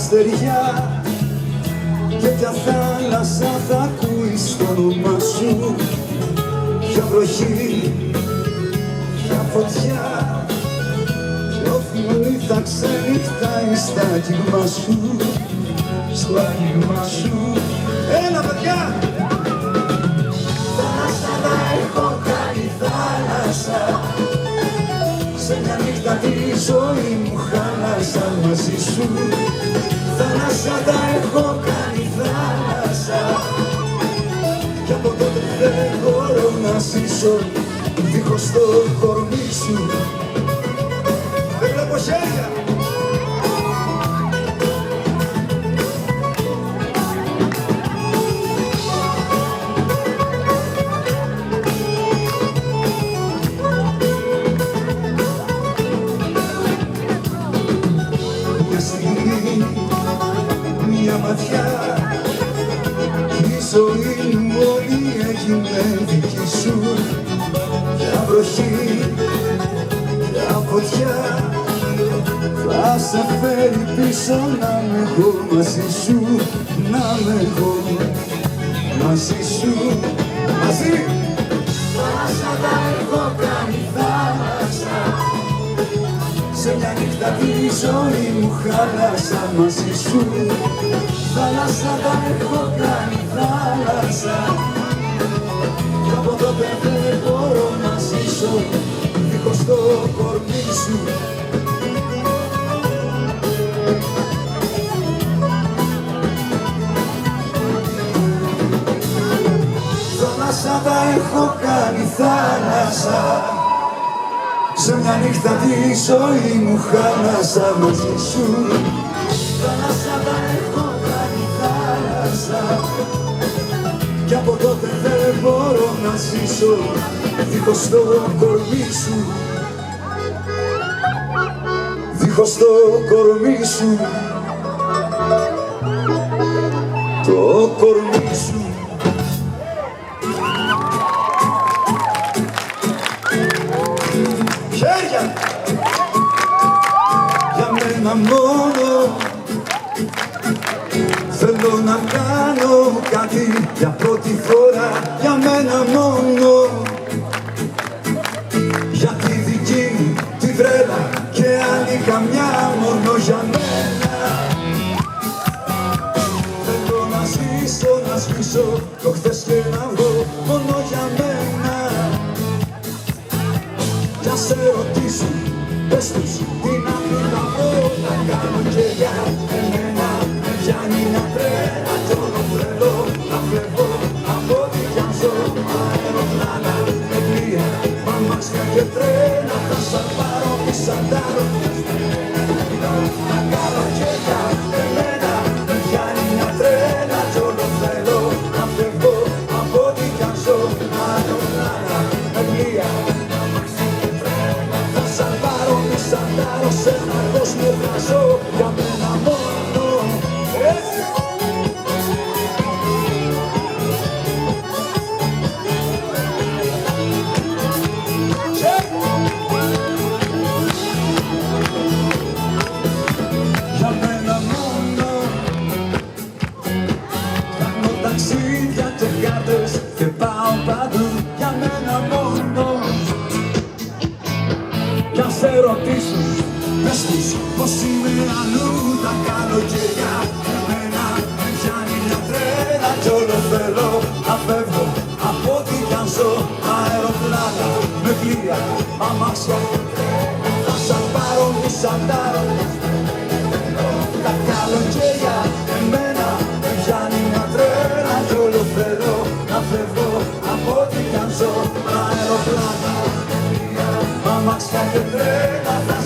αστεριά και πια θάλασσα θα ακούει στο όνομα σου. Ποια βροχή, ποια φωτιά κι ο θυμώνει θα ξενυχτάει στα αγγίγμα σου, στο αγγίγμα σου. Έλα παιδιά! Θάλασσα θα έχω κάνει θάλασσα, σε μια νύχτα τη ζωή μου χάλασα μαζί σου. Θάλασσα θα έχω κάνει θάλασσα κι από τότε δεν μπορώ να ζήσω δίχως το κορμί σου. Δεν βλέπω χέρια! Μια ματιά κι η ζωή μου όλη έγινε δική σου. Ποια βροχή, ποια φωτιά θα σε φέρει πίσω να με έχω μαζί σου, να με έχω μαζί σου. Μαζί! Θάλασσα θα έχω κάνει θάλασσα, σε μια νύχτα τη ζωή μου χάλασα μαζί σου. Θάλασσα θα έχω κάνει θάλασσα κι από τότε δεν μπορώ να ζήσω δίχως το κορμί σου. Θάλασσα θα έχω κάνει θάλασσα, σε μια νύχτα τη ζωή μου χάλασα μαζί σου. Θάλασσα θα έχω κάνει θάλασσα κι από τότε δεν μπορώ να ζήσω δίχως το κορμί σου, δίχως το κορμί σου, το κορμί σου. Χέρια! Για μένα μόνο θέλω να κάνω κάτι για πρώτη φορά. Για μένα μόνο, για τη δική μου τη βρέλα και άλλη καμιά μόνο για μένα. Θέλω να ζήσω, να σβήσω το χθες και να βγω μόνο για μένα. Για σε ρωτήσουν, πες τους τι να μην να βρω, να κάνω και για εμένα. Με πιάνει να τρένα κι όλο θέλω να φεύγω από ό,τι κι αν ζω. Αεροπλάνα, με πλοία, μαμάξια και τρένα θα σαν πάρω μη σαντάρω. Να κάνω και για εμένα. Με πιάνει να τρένα κι όλο θέλω να φεύγω από ό,τι κι αν ζω. Αεροπλάνα, με πλοία, σαντάρω σε έναν κόσμο χαζό για μένα μόνο. Έτσι! Για μένα μόνο. Κάνω ταξίδια και κάρτες και πάω παντού για μένα μόνο. Κι αν σε ρωτήσουν, πες τους πως είμαι αλλού τα καλοκαιριά. Εμένα με πιάνει μια τρέλα κι όλο θέλω να φεύγω από ό,τι κι αν ζω. Αεροπλάνα, με πλοία, αμάξια και τρένα θα σαν πάρω μη σαντάρω. Τα καλοκαιριά εμένα με πιάνει μια τρέλα κι όλο θέλω να φεύγω από ό,τι κι αν ζω. Αεροπλάνα, αμάξια και τρένα.